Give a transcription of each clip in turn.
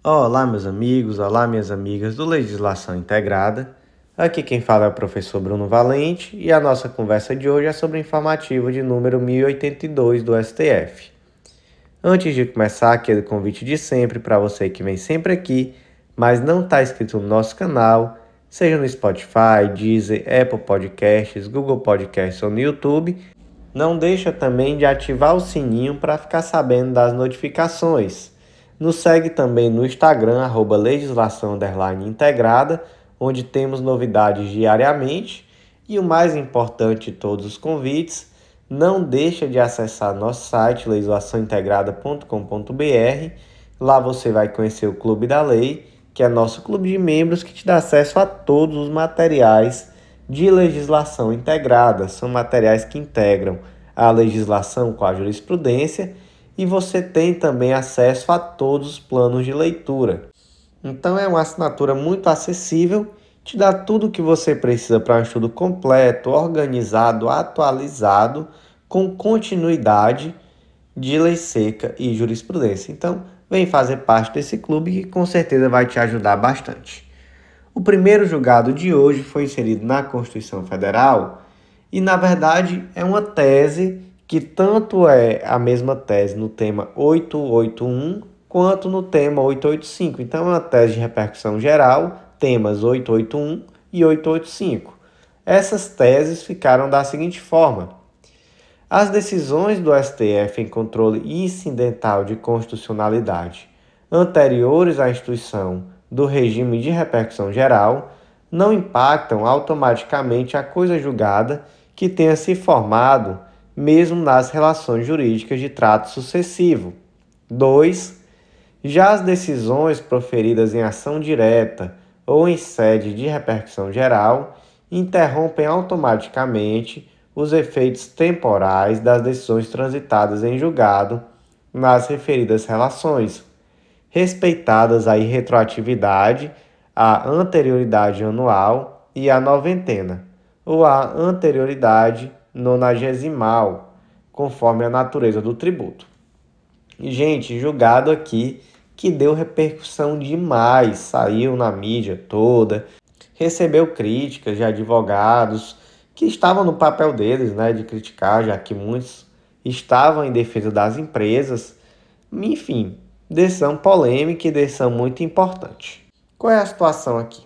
Olá, meus amigos, olá, minhas amigas do Legislação Integrada. Aqui quem fala é o professor Bruno Valente e a nossa conversa de hoje é sobre o informativo de número 1082 do STF. Antes de começar, aquele convite de sempre para você que vem sempre aqui, mas não está inscrito no nosso canal, seja no Spotify, Deezer, Apple Podcasts, Google Podcasts ou no YouTube, não deixa também de ativar o sininho para ficar sabendo das notificações. Nos segue também no Instagram, @legislação_integrada, onde temos novidades diariamente. E o mais importante de todos os convites, não deixa de acessar nosso site legislaçãointegrada.com.br. Lá você vai conhecer o Clube da Lei, que é nosso clube de membros que te dá acesso a todos os materiais de legislação integrada. São materiais que integram a legislação com a jurisprudência e você tem também acesso a todos os planos de leitura. Então é uma assinatura muito acessível, te dá tudo o que você precisa para um estudo completo, organizado, atualizado, com continuidade de lei seca e jurisprudência. Então vem fazer parte desse clube que com certeza vai te ajudar bastante. O primeiro julgado de hoje foi inserido na Constituição Federal e, na verdade, é uma tese que tanto é a mesma tese no tema 881 quanto no tema 885. Então, é uma tese de repercussão geral, temas 881 e 885. Essas teses ficaram da seguinte forma: as decisões do STF em controle incidental de constitucionalidade anteriores à instituição do regime de repercussão geral não impactam automaticamente a coisa julgada que tenha se formado mesmo nas relações jurídicas de trato sucessivo. 2. Já as decisões proferidas em ação direta ou em sede de repercussão geral interrompem automaticamente os efeitos temporais das decisões transitadas em julgado nas referidas relações, respeitadas a irretroatividade, a anterioridade anual e a noventena, ou a anterioridade nonagesimal, conforme a natureza do tributo. Gente, julgado aqui que deu repercussão demais, saiu na mídia toda, recebeu críticas de advogados que estavam no papel deles, de criticar, já que muitos estavam em defesa das empresas. Enfim, decisão polêmica e decisão muito importante. Qual é a situação aqui?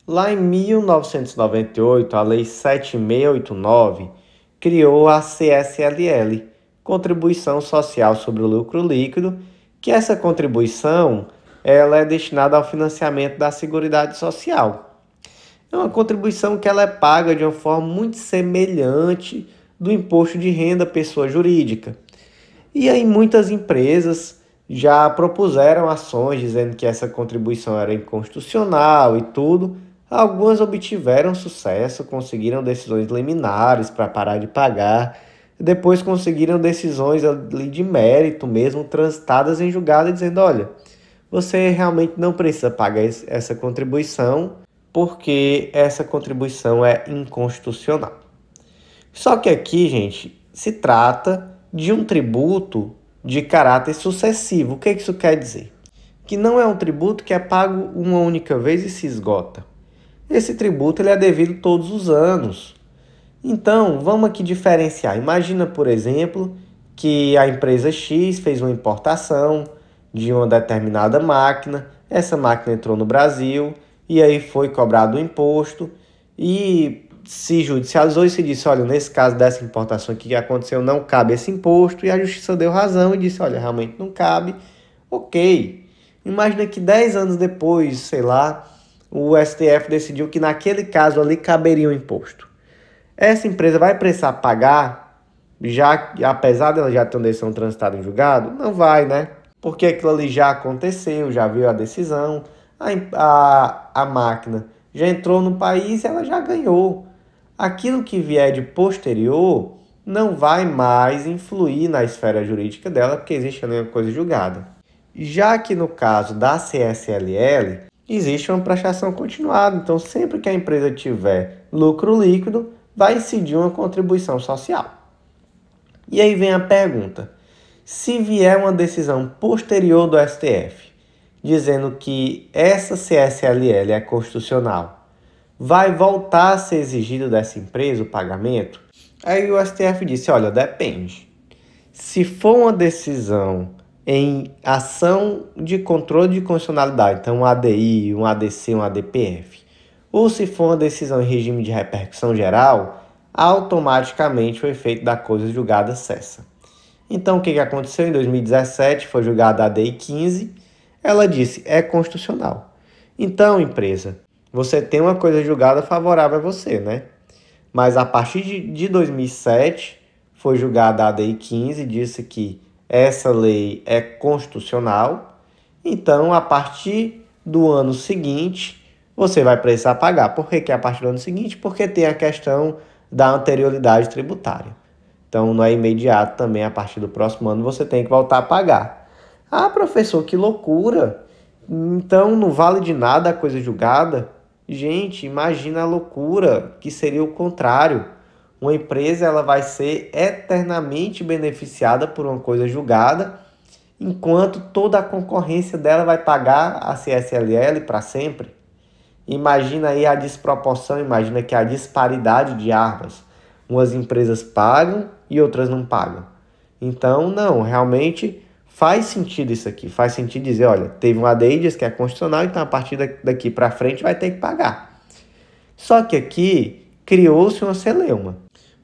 Lá em 1998, a Lei 7689 criou a CSLL, Contribuição Social sobre o Lucro Líquido, que essa contribuição ela é destinada ao financiamento da Seguridade Social. É uma contribuição que ela é paga de uma forma muito semelhante do imposto de renda pessoa jurídica. E aí muitas empresas já propuseram ações dizendo que essa contribuição era inconstitucional e tudo. Algumas obtiveram sucesso, conseguiram decisões liminares para parar de pagar. Depois conseguiram decisões ali de mérito mesmo, transitadas em julgado, dizendo: olha, você realmente não precisa pagar essa contribuição, porque essa contribuição é inconstitucional. Só que aqui, gente, se trata de um tributo de caráter sucessivo. O que isso quer dizer? Que não é um tributo que é pago uma única vez e se esgota. Esse tributo ele é devido todos os anos. Então, vamos aqui diferenciar. Imagina, por exemplo, que a empresa X fez uma importação de uma determinada máquina, essa máquina entrou no Brasil e aí foi cobrado o imposto e se judicializou e se disse: olha, nesse caso dessa importação aqui que aconteceu, não cabe esse imposto, e a justiça deu razão e disse: olha, realmente não cabe, ok. Imagina que 10 anos depois, sei lá, o STF decidiu que naquele caso ali caberia o imposto. Essa empresa vai precisar pagar, já apesar dela já ter uma decisão transitada em julgado? Não vai, né? Porque aquilo ali já aconteceu, já veio a decisão, a máquina já entrou no país e ela já ganhou. Aquilo que vier de posterior não vai mais influir na esfera jurídica dela, porque existe ali uma coisa julgada. Já que no caso da CSLL, existe uma prestação continuada. Então, sempre que a empresa tiver lucro líquido, vai incidir uma contribuição social. E aí vem a pergunta: se vier uma decisão posterior do STF dizendo que essa CSLL é constitucional, vai voltar a ser exigido dessa empresa o pagamento? Aí o STF disse, olha, depende. Se for uma decisão em ação de controle de constitucionalidade, então um ADI, um ADC, um ADPF, ou se for uma decisão em regime de repercussão geral, automaticamente o efeito da coisa julgada cessa. Então, o que aconteceu? Em 2017, foi julgada a ADI 15, ela disse, é constitucional. Então, empresa, você tem uma coisa julgada favorável a você, né? Mas a partir de 2007, foi julgada a ADI 15, disse que essa lei é constitucional. Então, a partir do ano seguinte, você vai precisar pagar. Por que é a partir do ano seguinte? Porque tem a questão da anterioridade tributária. Então, não é imediato também, a partir do próximo ano você tem que voltar a pagar. Ah, professor, que loucura! Então, não vale de nada a coisa julgada? Gente, imagina a loucura, que seria o contrário. Uma empresa ela vai ser eternamente beneficiada por uma coisa julgada, enquanto toda a concorrência dela vai pagar a CSLL para sempre. Imagina aí a desproporção, imagina que a disparidade de armas. Umas empresas pagam e outras não pagam. Então, não, realmente faz sentido isso aqui. Faz sentido dizer, olha, teve uma ADI que é constitucional, então a partir daqui para frente vai ter que pagar. Só que aqui criou-se uma celeuma,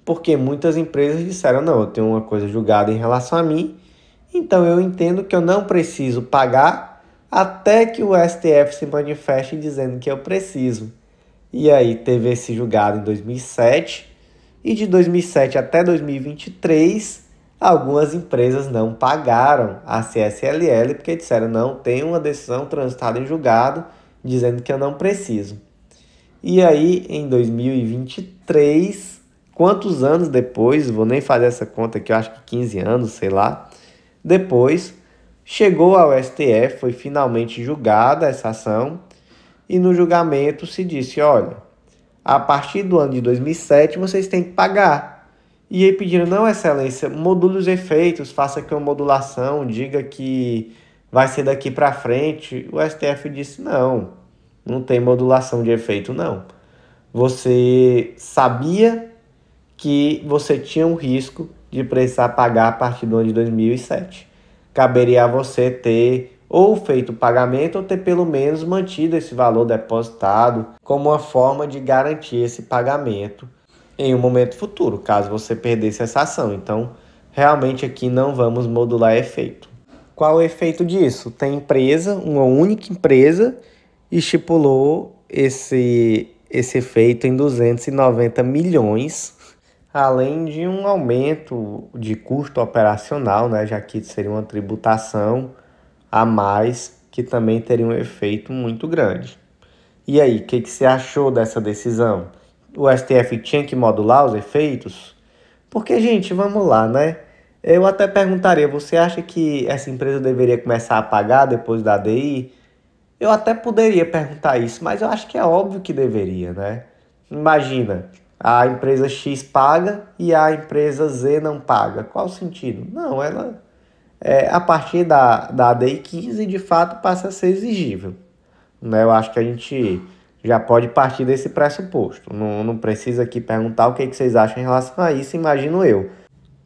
porque muitas empresas disseram, não, eu tenho uma coisa julgada em relação a mim, então eu entendo que eu não preciso pagar até que o STF se manifeste dizendo que eu preciso. E aí teve esse julgado em 2007, e de 2007 até 2023, algumas empresas não pagaram a CSLL porque disseram, não, tem uma decisão transitada em julgado dizendo que eu não preciso. E aí, em 2023, quantos anos depois, vou nem fazer essa conta aqui, eu acho que 15 anos, sei lá, depois, chegou ao STF, foi finalmente julgada essa ação, e no julgamento se disse, olha, a partir do ano de 2007 vocês têm que pagar. E aí pediram, não, excelência, module os efeitos, faça aqui uma modulação, diga que vai ser daqui para frente. O STF disse, não tem modulação de efeito, não. Você sabia que você tinha um risco de precisar pagar a partir do ano de 2007. Caberia a você ter ou feito o pagamento ou ter pelo menos mantido esse valor depositado como uma forma de garantir esse pagamento em um momento futuro, caso você perdesse essa ação. Então, realmente aqui não vamos modular efeito. Qual o efeito disso? Tem empresa, uma única empresa, estipulou esse efeito em 290 milhões, além de um aumento de custo operacional, né, já que seria uma tributação a mais, que também teria um efeito muito grande. E aí, o que você achou dessa decisão? O STF tinha que modular os efeitos? Porque, gente, vamos lá, né? Eu até perguntaria, você acha que essa empresa deveria começar a pagar depois da ADI? Eu até poderia perguntar isso, mas eu acho que é óbvio que deveria, né? Imagina, a empresa X paga e a empresa Z não paga. Qual o sentido? Não, ela, a partir da ADI 15, de fato, passa a ser exigível. Né? Eu acho que a gente já pode partir desse pressuposto. Não precisa aqui perguntar o que vocês acham em relação a isso, imagino eu.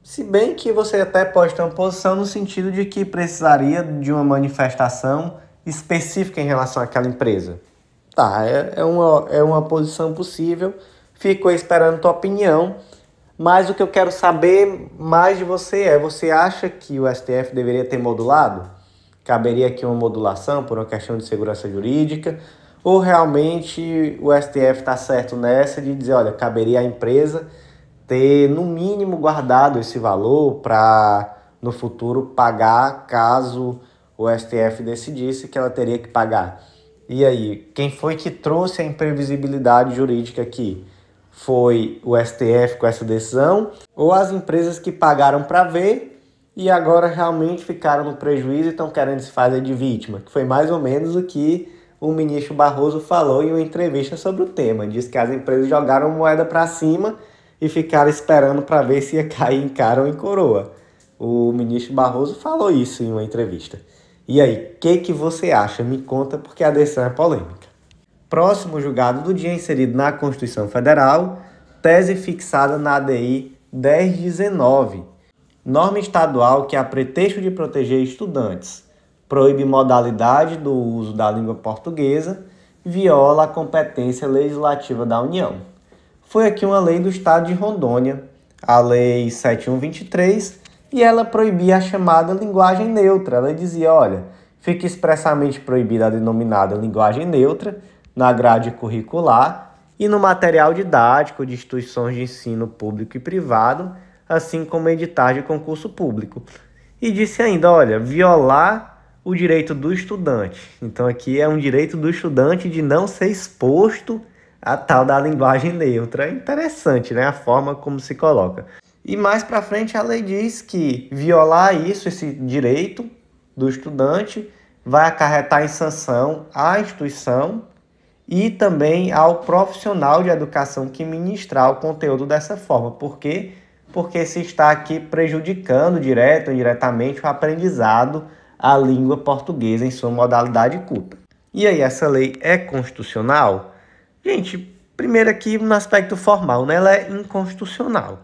Se bem que você até pode ter uma posição no sentido de que precisaria de uma manifestação específica em relação àquela empresa. Tá, é uma posição possível, fico esperando tua opinião, mas o que eu quero saber mais de você você acha que o STF deveria ter modulado? Caberia aqui uma modulação por uma questão de segurança jurídica? Ou realmente o STF está certo nessa de dizer, olha, caberia à empresa ter no mínimo guardado esse valor para no futuro pagar caso o STF decidisse que ela teria que pagar? E aí, quem foi que trouxe a imprevisibilidade jurídica aqui? Foi o STF com essa decisão ou as empresas que pagaram para ver e agora realmente ficaram no prejuízo e estão querendo se fazer de vítima? Que foi mais ou menos o que o ministro Barroso falou em uma entrevista sobre o tema. Disse que as empresas jogaram moeda para cima e ficaram esperando para ver se ia cair em cara ou em coroa. O ministro Barroso falou isso em uma entrevista. E aí, o que você acha? Me conta, porque a decisão é polêmica. Próximo julgado do dia inserido na Constituição Federal, tese fixada na ADI 1019, norma estadual que, a pretexto de proteger estudantes, proíbe modalidade do uso da língua portuguesa, viola a competência legislativa da União. Foi aqui uma lei do estado de Rondônia, a Lei 7123, e ela proibia a chamada linguagem neutra. Ela dizia, olha, fica expressamente proibida a denominada linguagem neutra na grade curricular e no material didático de instituições de ensino público e privado, assim como editais de concurso público. E disse ainda, olha, violar o direito do estudante. Então aqui é um direito do estudante de não ser exposto à tal da linguagem neutra. É interessante, né, a forma como se coloca. E mais para frente a lei diz que violar isso, esse direito do estudante, vai acarretar em sanção à instituição e também ao profissional de educação que ministrar o conteúdo dessa forma. Por quê? Porque se está aqui prejudicando direto ou indiretamente o aprendizado à língua portuguesa em sua modalidade culta. E aí, essa lei é constitucional? Gente, primeiro aqui no aspecto formal, né? Ela é inconstitucional.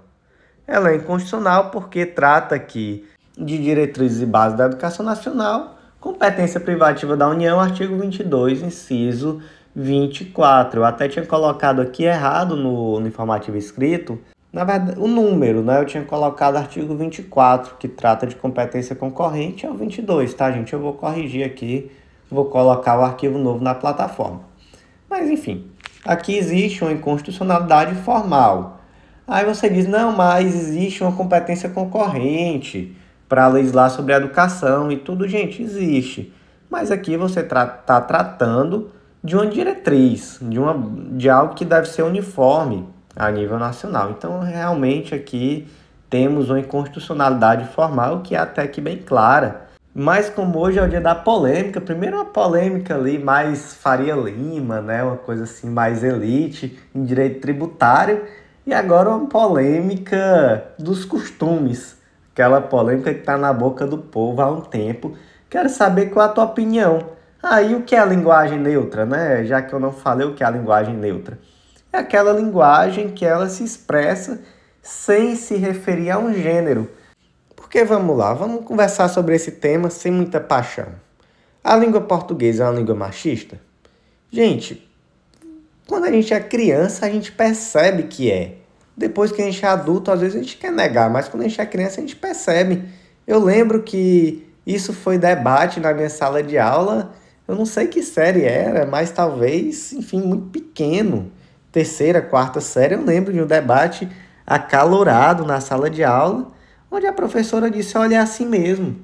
Ela é inconstitucional porque trata aqui de diretrizes e bases da educação nacional, competência privativa da União, artigo 22, inciso 24. Eu até tinha colocado aqui errado no informativo escrito, na verdade, o número, né? Eu tinha colocado artigo 24, que trata de competência concorrente, é o 22, tá, gente? Eu vou corrigir aqui, vou colocar o arquivo novo na plataforma. Mas, enfim, aqui existe uma inconstitucionalidade formal. Aí você diz, não, mas existe uma competência concorrente para legislar sobre a educação e tudo, gente, existe. Mas aqui você está tratando de uma diretriz, de algo que deve ser uniforme a nível nacional. Então, realmente, aqui temos uma inconstitucionalidade formal que é até que bem clara. Mas como hoje é o dia da polêmica, primeiro uma polêmica ali mais Faria Lima, né? Uma coisa assim mais elite em direito tributário, e agora uma polêmica dos costumes, aquela polêmica que está na boca do povo há um tempo. Quero saber qual é a tua opinião. Aí, o que é a linguagem neutra, né? Já que eu não falei o que é a linguagem neutra. É aquela linguagem que ela se expressa sem se referir a um gênero. Porque vamos lá, vamos conversar sobre esse tema sem muita paixão. A língua portuguesa é uma língua machista? Gente, quando a gente é criança, a gente percebe que é. Depois que a gente é adulto, às vezes a gente quer negar, mas quando a gente é criança, a gente percebe. Eu lembro que isso foi debate na minha sala de aula. Eu não sei que série era, mas talvez, enfim, muito pequeno. Terceira, quarta série, eu lembro de um debate acalorado na sala de aula, onde a professora disse, olha, é assim mesmo.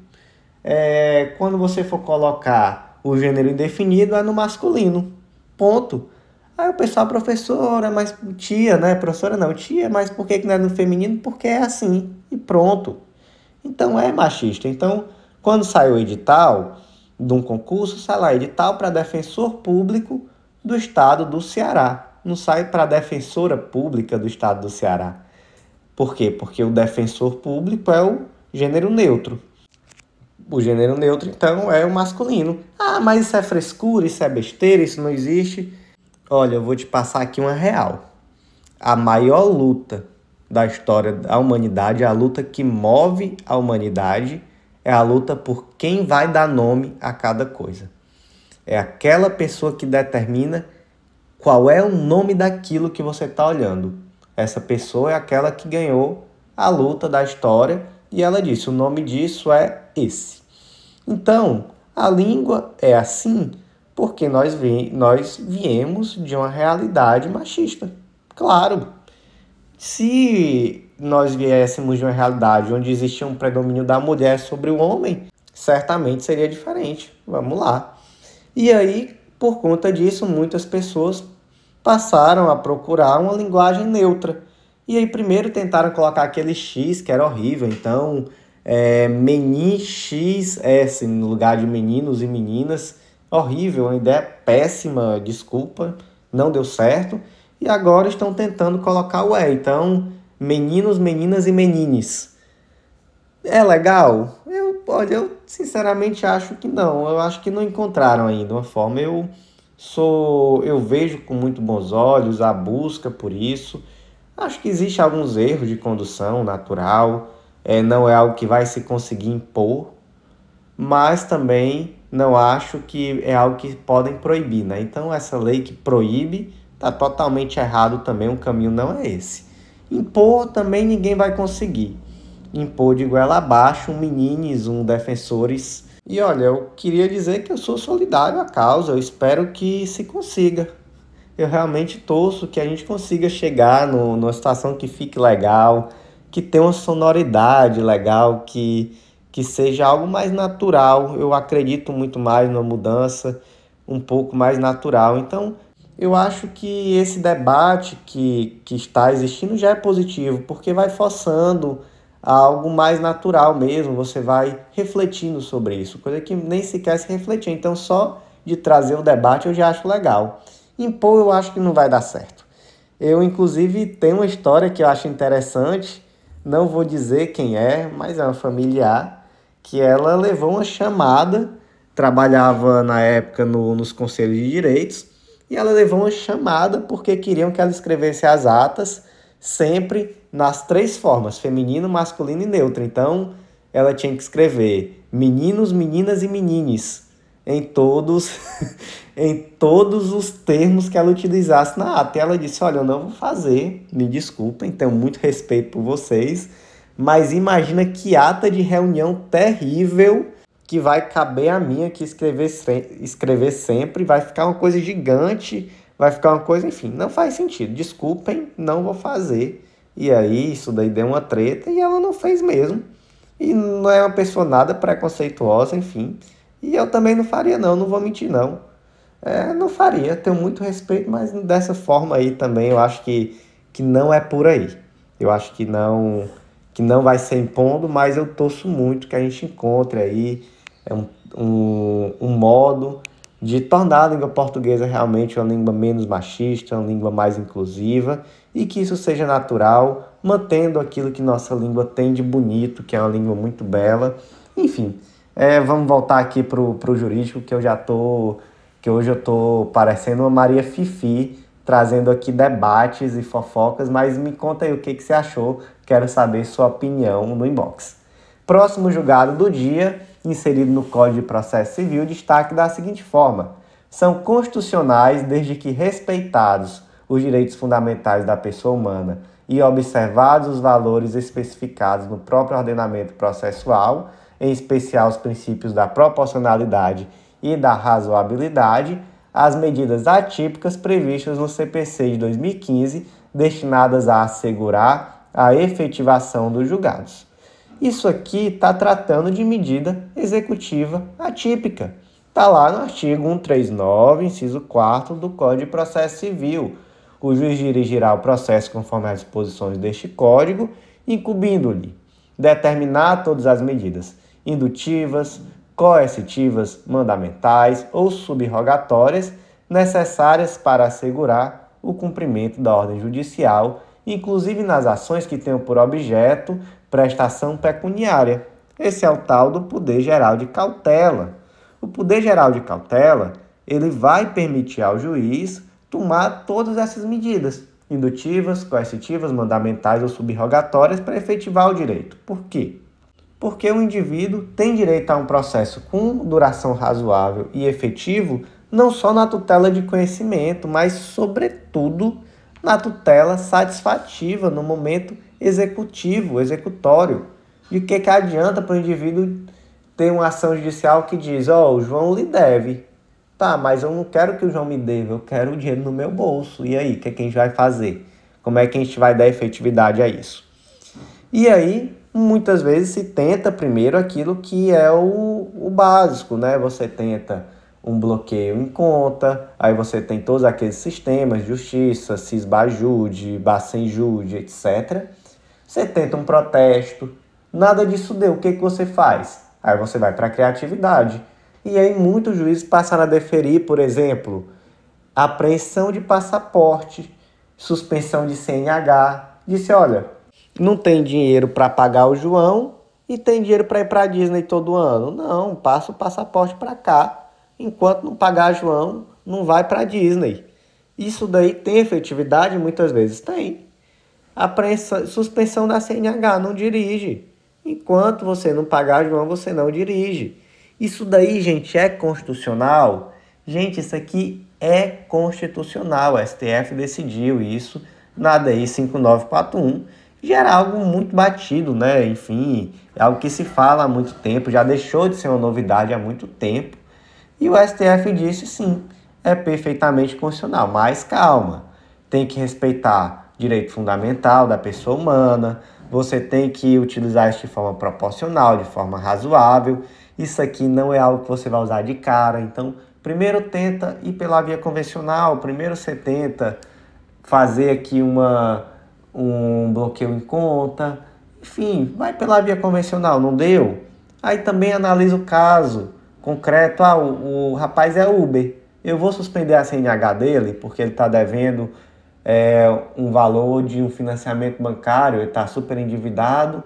Quando você for colocar o gênero indefinido, é no masculino. Ponto. Aí o pessoal, professora, mas tia, né? Professora não, tia, mas por que não é no feminino? Porque é assim. E pronto. Então é machista. Então, quando sai o edital de um concurso, sai lá, edital para defensor público do estado do Ceará. Não sai para defensora pública do estado do Ceará. Por quê? Porque o defensor público é o gênero neutro. O gênero neutro, então, é o masculino. Ah, mas isso é frescura, isso é besteira, isso não existe. Olha, eu vou te passar aqui uma real. A maior luta da história da humanidade, a luta que move a humanidade, é a luta por quem vai dar nome a cada coisa. É aquela pessoa que determina qual é o nome daquilo que você está olhando. Essa pessoa é aquela que ganhou a luta da história e ela disse, o nome disso é esse. Então, a língua é assim porque nós viemos de uma realidade machista. Claro, se nós viéssemos de uma realidade onde existia um predomínio da mulher sobre o homem, certamente seria diferente. Vamos lá. E aí, por conta disso, muitas pessoas passaram a procurar uma linguagem neutra. E aí, primeiro tentaram colocar aquele X, que era horrível. Então, XS no lugar de meninos e meninas. Horrível, uma ideia péssima, desculpa, não deu certo. E agora estão tentando colocar o E. Então, meninos, meninas e menines. É legal? Olha, eu sinceramente acho que não. Eu acho que não encontraram ainda uma forma. Eu vejo com muito bons olhos a busca por isso. Acho que existe alguns erros de condução natural. Não é algo que vai se conseguir impor, mas também não acho que é algo que podem proibir, né? Então essa lei que proíbe está totalmente errado também. O caminho não é esse. Impor também ninguém vai conseguir impor de goela abaixo um menines, um defensores. E olha, eu queria dizer que eu sou solidário à causa, eu espero que se consiga. Eu realmente torço que a gente consiga chegar numa situação que fique legal, que tenha uma sonoridade legal, que seja algo mais natural. Eu acredito muito mais numa mudança um pouco mais natural. Então, eu acho que esse debate que está existindo já é positivo, porque vai forçando a algo mais natural mesmo, você vai refletindo sobre isso, coisa que nem sequer se refletir. Então, só de trazer o debate eu já acho legal. Impor eu acho que não vai dar certo. Eu, inclusive, tenho uma história que eu acho interessante, não vou dizer quem é, mas é uma familiar, que ela levou uma chamada, trabalhava na época nos conselhos de direitos, e ela levou uma chamada porque queriam que ela escrevesse as atas sempre nas três formas, feminino, masculino e neutro. Então, ela tinha que escrever meninos, meninas e menines em todos em todos os termos que ela utilizasse na ata. E ela disse: olha, eu não vou fazer, me desculpem, tenho muito respeito por vocês, mas imagina que ata de reunião terrível que vai caber a mim aqui escrever sempre, vai ficar uma coisa gigante, vai ficar uma coisa, enfim, não faz sentido. Desculpem, não vou fazer. E aí, isso daí deu uma treta e ela não fez mesmo. E não é uma pessoa nada preconceituosa, enfim. E eu também não faria não, não vou mentir não. Não faria, tenho muito respeito, mas dessa forma aí também eu acho que não é por aí. Eu acho que não vai ser impondo, mas eu torço muito que a gente encontre aí um modo de tornar a língua portuguesa realmente uma língua menos machista, uma língua mais inclusiva e que isso seja natural, mantendo aquilo que nossa língua tem de bonito, que é uma língua muito bela. Enfim, vamos voltar aqui pro jurídico, que hoje eu tô parecendo uma Maria Fifi, trazendo aqui debates e fofocas, mas me conta aí o que você achou, quero saber sua opinião no inbox. Próximo julgado do dia, inserido no Código de Processo Civil, destaque da seguinte forma: são constitucionais desde que respeitados os direitos fundamentais da pessoa humana e observados os valores especificados no próprio ordenamento processual, em especial os princípios da proporcionalidade e da razoabilidade, as medidas atípicas previstas no CPC de 2015, destinadas a assegurar a efetivação dos julgados. Isso aqui está tratando de medida executiva atípica. Está lá no artigo 139, inciso 4 do Código de Processo Civil. O juiz dirigirá o processo conforme as disposições deste Código, incumbindo-lhe determinar todas as medidas indutivas, coercitivas, mandamentais ou subrogatórias necessárias para assegurar o cumprimento da ordem judicial, inclusive nas ações que tenham por objeto prestação pecuniária. Esse é o tal do poder geral de cautela. O poder geral de cautela, ele vai permitir ao juiz tomar todas essas medidas indutivas, coercitivas, mandamentais ou subrogatórias para efetivar o direito. Por quê? Porque o indivíduo tem direito a um processo com duração razoável e efetivo, não só na tutela de conhecimento, mas, sobretudo, na tutela satisfativa, no momento executivo, executório. De que adianta para o indivíduo ter uma ação judicial que diz: o João lhe deve. Tá, mas eu não quero que o João me deva, eu quero o dinheiro no meu bolso. E aí, o que a gente vai fazer? Como é que a gente vai dar efetividade a isso? E aí, muitas vezes se tenta primeiro aquilo que é o básico, né? Você tenta um bloqueio em conta, aí você tem todos aqueles sistemas, justiça, Cisbajude, Bacenjude, etc. Você tenta um protesto, nada disso deu, o que você faz? Aí você vai para a criatividade. E aí muitos juízes passaram a deferir, por exemplo, apreensão de passaporte, suspensão de CNH. Disse: olha, não tem dinheiro para pagar o João, e tem dinheiro para ir para Disney todo ano. Não, passa o passaporte para cá. Enquanto não pagar João, não vai para Disney. Isso daí tem efetividade? Muitas vezes tem. Suspensão da CNH, não dirige. Enquanto você não pagar João, você não dirige. Isso daí, gente, é constitucional? Gente, isso aqui é constitucional. O STF decidiu isso na DI 5941. Já era algo muito batido, né? Enfim, é algo que se fala há muito tempo, já deixou de ser uma novidade há muito tempo. E o STF disse sim, é perfeitamente constitucional. Mas calma, tem que respeitar o direito fundamental da pessoa humana, você tem que utilizar isso de forma proporcional, de forma razoável. Isso aqui não é algo que você vai usar de cara. Então, primeiro tenta ir pela via convencional, primeiro você tenta fazer aqui um bloqueio em conta. Enfim, vai pela via convencional, não deu? Aí também analisa o caso concreto. O rapaz é Uber. Eu vou suspender a CNH dele porque ele está devendo um valor de um financiamento bancário, ele está super endividado,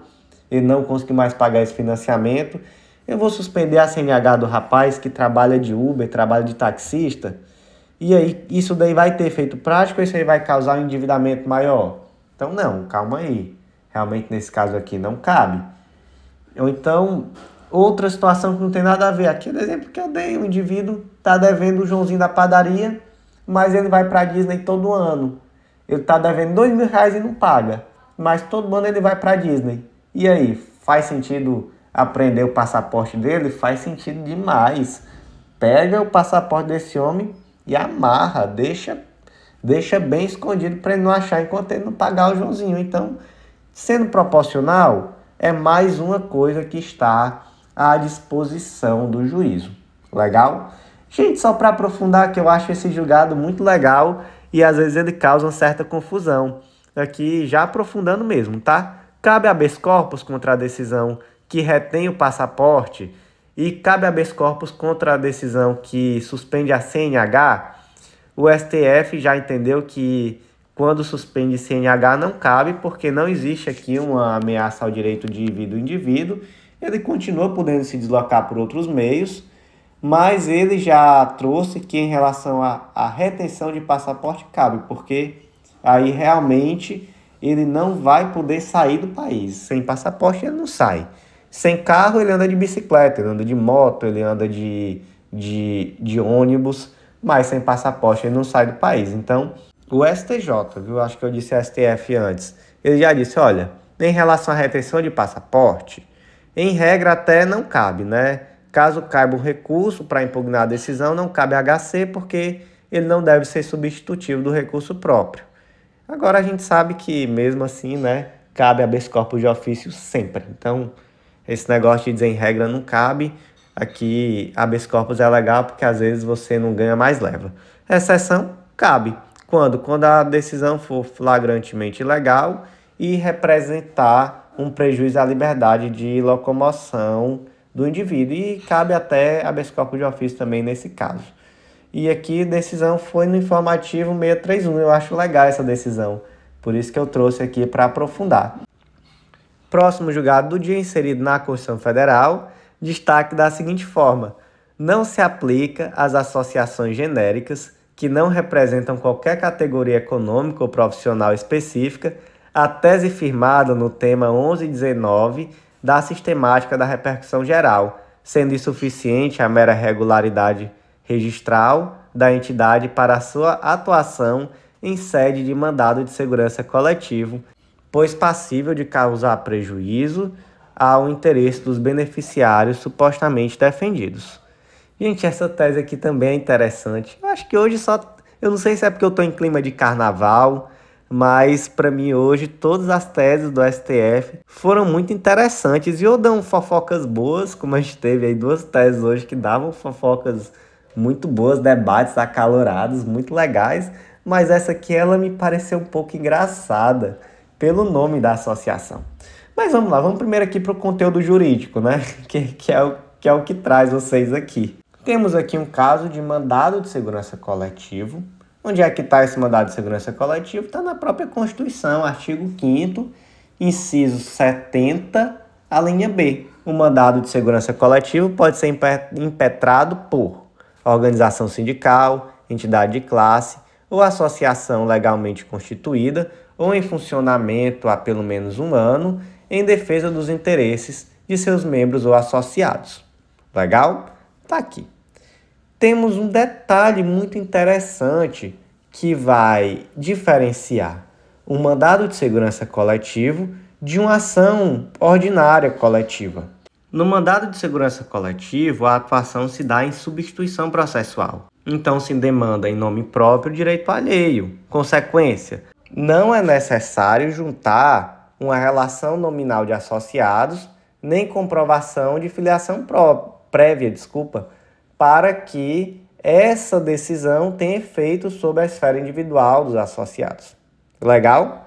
ele não conseguiu mais pagar esse financiamento. Eu vou suspender a CNH do rapaz que trabalha de Uber, trabalha de taxista, e aí isso daí vai ter efeito prático ou isso aí vai causar um endividamento maior? Então não, calma aí. Realmente nesse caso aqui não cabe. Ou então, outra situação que não tem nada a ver. Aqui é o exemplo que eu dei, o indivíduo está devendo o Joãozinho da padaria, mas ele vai para a Disney todo ano. Ele está devendo R$2.000 e não paga, mas todo ano ele vai para a Disney. E aí, faz sentido apreender o passaporte dele? Faz sentido demais. Pega o passaporte desse homem e amarra, deixa bem escondido para ele não achar enquanto ele não pagar o Joãozinho. Então, sendo proporcional, é mais uma coisa que está à disposição do juízo. Legal? Gente, só para aprofundar, que eu acho esse julgado muito legal e às vezes ele causa uma certa confusão. Aqui já aprofundando mesmo, tá? Cabe habeas corpus contra a decisão que retém o passaporte e cabe habeas corpus contra a decisão que suspende a CNH. O STF já entendeu que quando suspende CNH não cabe, porque não existe aqui uma ameaça ao direito de vida do indivíduo. Ele continua podendo se deslocar por outros meios, mas ele já trouxe que em relação à retenção de passaporte cabe, porque aí realmente ele não vai poder sair do país. Sem passaporte ele não sai. Sem carro ele anda de bicicleta, ele anda de moto, ele anda de ônibus, mas sem passaporte ele não sai do país. Então, o STJ, viu? Acho que eu disse STF antes, ele já disse, olha, em relação à retenção de passaporte, em regra até não cabe, né? Caso caiba um recurso para impugnar a decisão, não cabe HC, porque ele não deve ser substitutivo do recurso próprio. Agora a gente sabe que mesmo assim, né, cabe habeas corpus de ofício sempre. Então, esse negócio de dizer em regra não cabe. Aqui, habeas corpus é legal porque às vezes você não ganha, mais leva. Exceção, cabe. Quando? Quando a decisão for flagrantemente ilegal e representar um prejuízo à liberdade de locomoção do indivíduo. E cabe até habeas corpus de ofício também nesse caso. E aqui a decisão foi no informativo 631. Eu acho legal essa decisão. Por isso que eu trouxe aqui para aprofundar. Próximo julgado do dia, inserido na Constituição Federal, destaque da seguinte forma: não se aplica às associações genéricas que não representam qualquer categoria econômica ou profissional específica a tese firmada no tema 1119 da sistemática da repercussão geral, sendo insuficiente a mera regularidade registral da entidade para a sua atuação em sede de mandado de segurança coletivo, pois passível de causar prejuízo ao interesse dos beneficiários supostamente defendidos. Gente, essa tese aqui também é interessante. Eu acho que hoje eu não sei se é porque eu estou em clima de carnaval, mas para mim hoje todas as teses do STF foram muito interessantes e ou dão fofocas boas, como a gente teve aí 2 teses hoje que davam fofocas muito boas, debates acalorados, muito legais, mas essa aqui ela me pareceu um pouco engraçada pelo nome da associação. Mas vamos lá, vamos primeiro aqui para o conteúdo jurídico, né? Que é o que traz vocês aqui. Temos aqui um caso de mandado de segurança coletivo. Onde é que está esse mandado de segurança coletivo? Está na própria Constituição, artigo 5º, incisos 70 A linha B, o mandado de segurança coletivo pode ser impetrado por organização sindical, entidade de classe ou associação legalmente constituída ou em funcionamento há pelo menos um ano em defesa dos interesses de seus membros ou associados. Legal? Tá aqui. Temos um detalhe muito interessante que vai diferenciar um mandado de segurança coletivo de uma ação ordinária coletiva. No mandado de segurança coletivo, a atuação se dá em substituição processual. Então, se demanda em nome próprio direito alheio. Consequência, não é necessário juntar uma relação nominal de associados nem comprovação de filiação prévia, para que essa decisão tenha efeito sobre a esfera individual dos associados. Legal?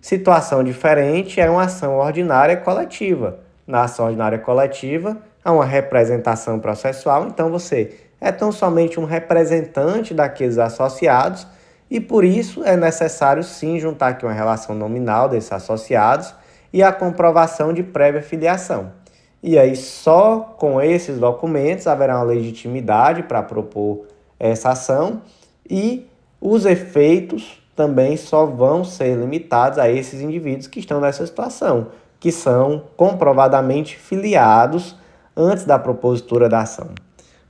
Situação diferente é uma ação ordinária coletiva. Na ação ordinária coletiva, há uma representação processual, então você é tão somente um representante daqueles associados e por isso é necessário sim juntar aqui uma relação nominal desses associados e a comprovação de prévia filiação. E aí só com esses documentos haverá uma legitimidade para propor essa ação e os efeitos também só vão ser limitados a esses indivíduos que estão nessa situação, que são comprovadamente filiados antes da propositura da ação.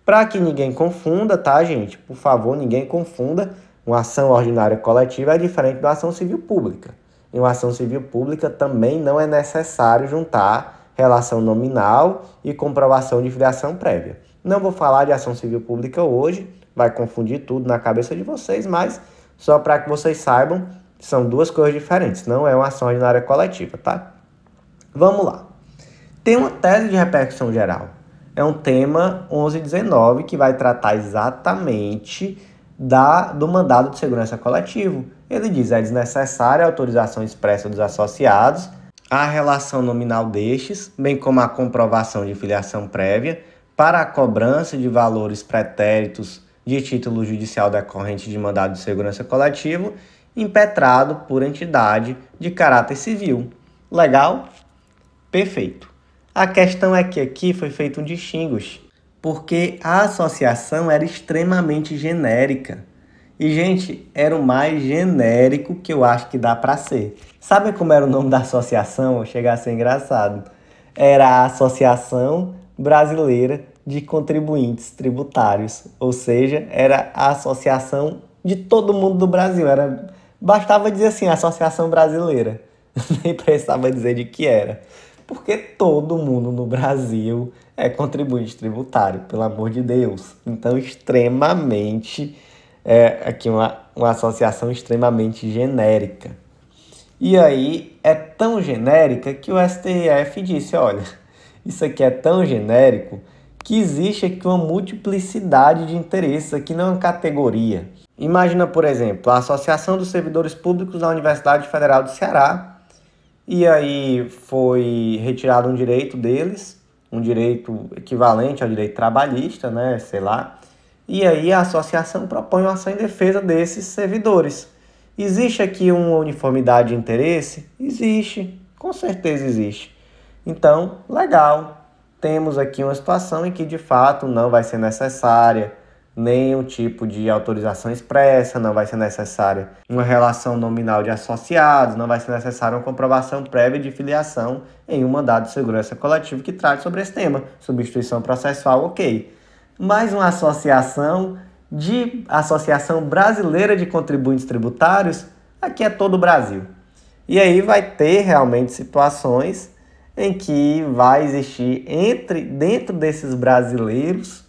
Para que ninguém confunda, tá, gente? Por favor, ninguém confunda. Uma ação ordinária coletiva é diferente de uma ação civil pública. Em uma ação civil pública também não é necessário juntar relação nominal e comprovação de filiação prévia. Não vou falar de ação civil pública hoje, vai confundir tudo na cabeça de vocês, mas só para que vocês saibam, são duas coisas diferentes, não é uma ação ordinária coletiva, tá? Vamos lá. Tem uma tese de repercussão geral. É um tema 1119 que vai tratar exatamente do mandado de segurança coletivo. Ele diz: é desnecessária a autorização expressa dos associados, a relação nominal destes, bem como a comprovação de filiação prévia, para a cobrança de valores pretéritos de título judicial decorrente de mandado de segurança coletivo, impetrado por entidade de caráter civil. Legal? Perfeito. A questão é que aqui foi feito um distinguish, porque a associação era extremamente genérica. E, gente, era o mais genérico que eu acho que dá para ser. Sabe como era o nome da associação? Chega a ser engraçado. Era a Associação Brasileira de Contribuintes Tributários. Ou seja, era a associação de todo mundo do Brasil. Bastava dizer assim, Associação Brasileira. Nem precisava dizer de que era. Porque todo mundo no Brasil é contribuinte tributário, pelo amor de Deus. Então, extremamente... aqui uma associação extremamente genérica. E aí, é tão genérica que o STF disse, olha, isso aqui é tão genérico que existe aqui uma multiplicidade de interesses, aqui não é uma categoria. Imagina, por exemplo, a Associação dos Servidores Públicos da Universidade Federal do Ceará, e aí foi retirado um direito deles, um direito equivalente ao direito trabalhista, né, sei lá. E aí a associação propõe uma ação em defesa desses servidores. Existe aqui uma uniformidade de interesse? Existe, com certeza existe. Então, legal. Temos aqui uma situação em que, de fato, não vai ser necessária nenhum tipo de autorização expressa, não vai ser necessária uma relação nominal de associados, não vai ser necessária uma comprovação prévia de filiação em um mandado de segurança coletivo que trate sobre esse tema. Substituição processual, ok. Mais uma Associação Brasileira de Contribuintes Tributários, aqui é todo o Brasil. E aí vai ter realmente situações em que vai existir dentro desses brasileiros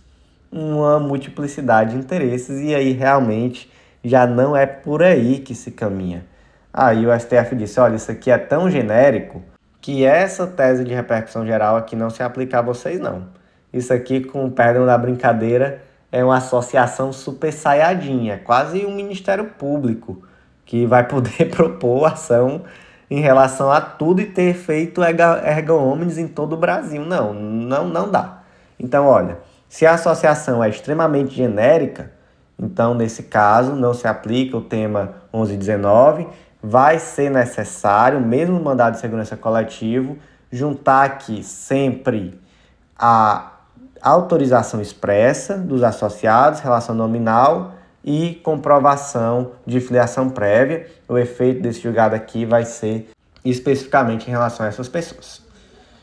uma multiplicidade de interesses e aí realmente já não é por aí que se caminha. Aí o STF disse, olha, isso aqui é tão genérico que essa tese de repercussão geral aqui não se aplica a vocês não. Isso aqui, com o perdão da brincadeira, é uma associação super saiyajinha, quase um Ministério Público, que vai poder propor ação em relação a tudo e ter feito erga omnes em todo o Brasil. Não dá. Então, olha, se a associação é extremamente genérica, então, nesse caso, não se aplica o tema 1119, vai ser necessário, mesmo no mandado de segurança coletivo, juntar aqui sempre a autorização expressa dos associados, relação nominal e comprovação de filiação prévia. O efeito desse julgado aqui vai ser especificamente em relação a essas pessoas.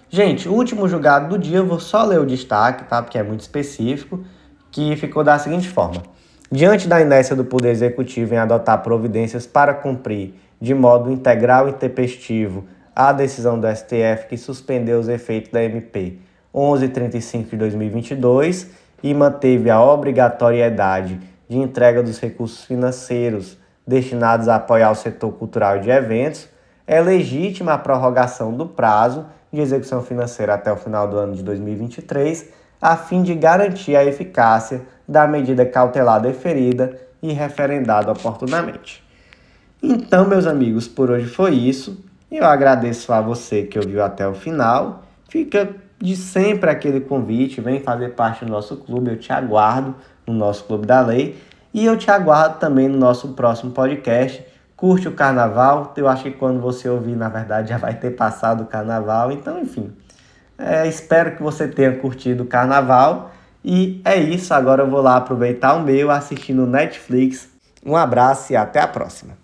Gente, o último julgado do dia, eu vou só ler o destaque, tá? Porque é muito específico, que ficou da seguinte forma. Diante da inércia do Poder Executivo em adotar providências para cumprir de modo integral e intempestivo a decisão do STF que suspendeu os efeitos da MP 1135 de 2022 e manteve a obrigatoriedade de entrega dos recursos financeiros destinados a apoiar o setor cultural e de eventos, é legítima a prorrogação do prazo de execução financeira até o final do ano de 2023, a fim de garantir a eficácia da medida cautelar deferida e referendada oportunamente. Então, meus amigos, por hoje foi isso. Eu agradeço a você que ouviu até o final. Fica de sempre aquele convite, vem fazer parte do nosso clube, eu te aguardo no nosso Clube da Lei. E eu te aguardo também no nosso próximo podcast. Curte o carnaval, eu acho que quando você ouvir, na verdade, já vai ter passado o carnaval. Então, enfim, espero que você tenha curtido o carnaval. E é isso, agora eu vou lá aproveitar o meu assistindo Netflix. Um abraço e até a próxima.